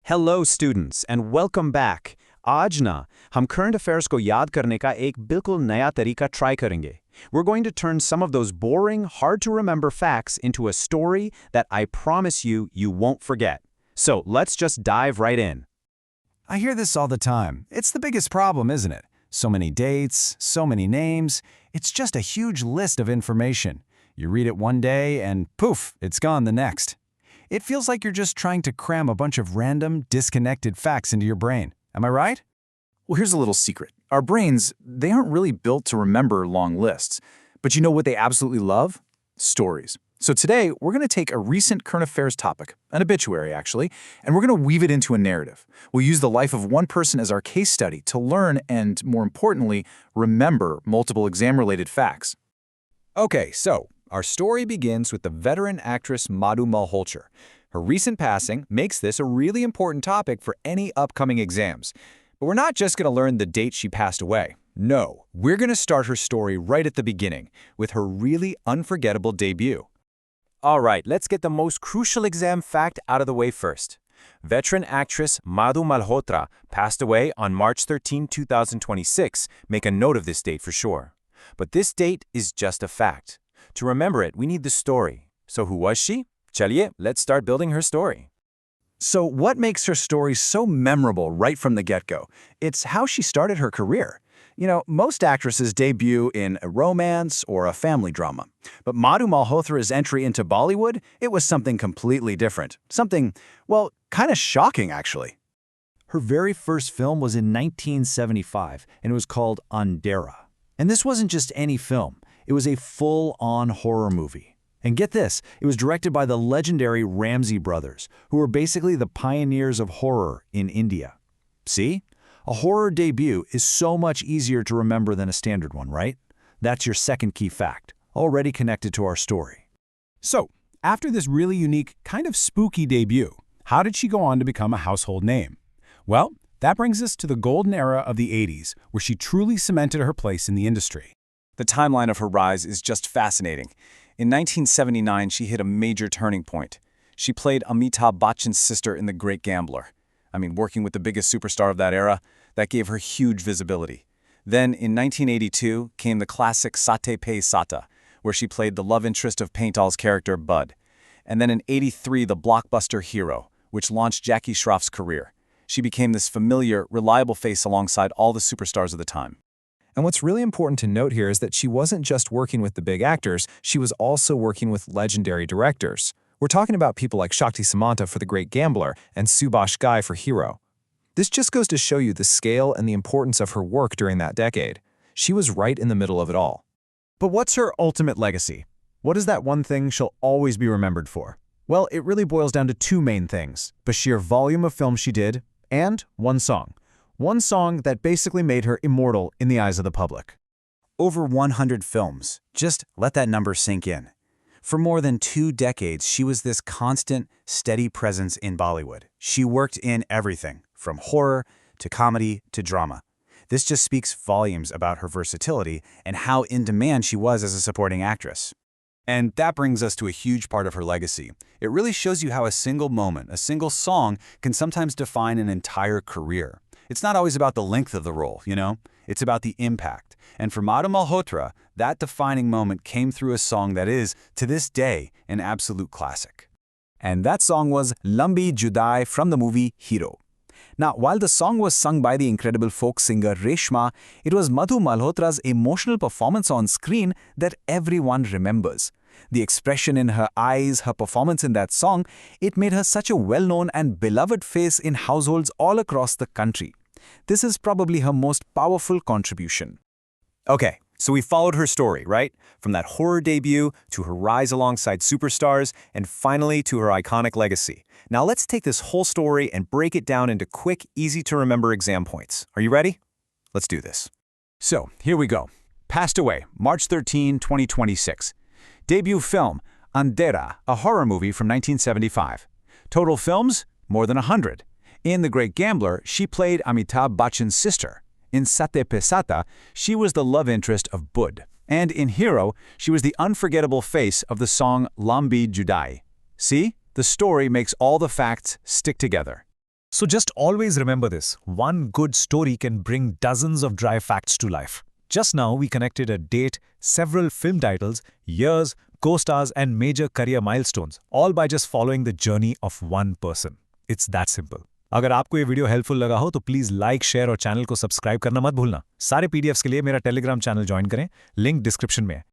Hello students and welcome back. आज ना हम current affairs को याद करने का एक बिल्कुल नया तरीका try करेंगे. We're going to turn some of those boring, hard to remember facts into a story that I promise you won't forget. So let's just dive right in. I hear this all the time. It's the biggest problem, isn't it? So many dates, so many names. It's just a huge list of information. You read it one day and poof, it's gone the next. It feels like you're just trying to cram a bunch of random, disconnected facts into your brain. Am I right? Well, here's a little secret. Our brains, they aren't really built to remember long lists. But you know what they absolutely love? Stories. So today, we're going to take a recent current affairs topic, an obituary actually, and we're going to weave it into a narrative. We'll use the life of one person as our case study to learn and, more importantly, remember multiple exam-related facts. Okay, so our story begins with the veteran actress Madhu Malhotra. Her recent passing makes this a really important topic for any upcoming exams. But we're not just going to learn the date she passed away. No, we're going to start her story right at the beginning, with her really unforgettable debut. All right, let's get the most crucial exam fact out of the way first. Veteran actress Madhu Malhotra passed away on March 13, 2026. Make a note of this date for sure. But this date is just a fact. To remember it, we need the story. So who was she? Chaliye, let's start building her story. So what makes her story so memorable right from the get-go? It's how she started her career. You know, most actresses debut in a romance or a family drama. But Madhu Malhotra's entry into Bollywood, it was something completely different. Something, well, kind of shocking, actually. Her very first film was in 1975, and it was called Andhera. And this wasn't just any film. It was a full-on horror movie. And get this, it was directed by the legendary Ramsey brothers, who were basically the pioneers of horror in India. See? A horror debut is so much easier to remember than a standard one, right? That's your second key fact, already connected to our story. So, after this really unique, kind of spooky debut, how did she go on to become a household name? Well, that brings us to the golden era of the 80s, where she truly cemented her place in the industry. The timeline of her rise is just fascinating. In 1979, she hit a major turning point. She played Amitabh Bachchan's sister in The Great Gambler. I mean, working with the biggest superstar of that era, that gave her huge visibility. Then, in 1982, came the classic Sate Pe Sata, where she played the love interest of Paintall's character, Bud. And then in '83, the blockbuster Hero, which launched Jackie Schroff's career. She became this familiar, reliable face alongside all the superstars of the time. And what's really important to note here is that she wasn't just working with the big actors, she was also working with legendary directors. We're talking about people like Shakti Samanta for The Great Gambler and Subhash Ghai for Hero. This just goes to show you the scale and the importance of her work during that decade. She was right in the middle of it all. But what's her ultimate legacy? What is that one thing she'll always be remembered for? Well, it really boils down to two main things: the sheer volume of films she did, and one song. One song that basically made her immortal in the eyes of the public. Over 100 films. Just let that number sink in. For more than 2 decades, she was this constant, steady presence in Bollywood. She worked in everything, from horror to comedy to drama. This just speaks volumes about her versatility and how in demand she was as a supporting actress. And that brings us to a huge part of her legacy. It really shows you how a single moment, a single song, can sometimes define an entire career. It's not always about the length of the role, you know? It's about the impact. And for Madhu Malhotra, that defining moment came through a song that is, to this day, an absolute classic. And that song was Lambi Judaai from the movie Hero. Now, while the song was sung by the incredible folk singer Reshma, it was Madhu Malhotra's emotional performance on screen that everyone remembers. The expression in her eyes, her performance in that song, it made her such a well-known and beloved face in households all across the country. This is probably her most powerful contribution. Okay, so we followed her story, right? From that horror debut to her rise alongside superstars and finally to her iconic legacy. Now let's take this whole story and break it down into quick, easy-to-remember exam points. Are you ready? Let's do this. So, here we go. Passed away, March 13, 2026. Debut film, Andhera, a horror movie from 1975. Total films, more than 100. In The Great Gambler, she played Amitabh Bachchan's sister. In Sate Pe Sata, she was the love interest of Bud. And in Hero, she was the unforgettable face of the song Lambi Judaai. See? The story makes all the facts stick together. So just always remember this. One good story can bring dozens of dry facts to life. Just now we connected a date, several film titles, years, co-stars and major career milestones, all by just following the journey of one person. It's that simple. अगर आपको ये video helpful लगा हो तो please like, share और channel को subscribe करना मत भूलना। सारे PDFs के लिए मेरा टेलीग्राम चैनल ज्वाइन करें, लिंक डिस्क्रिप्शन में है।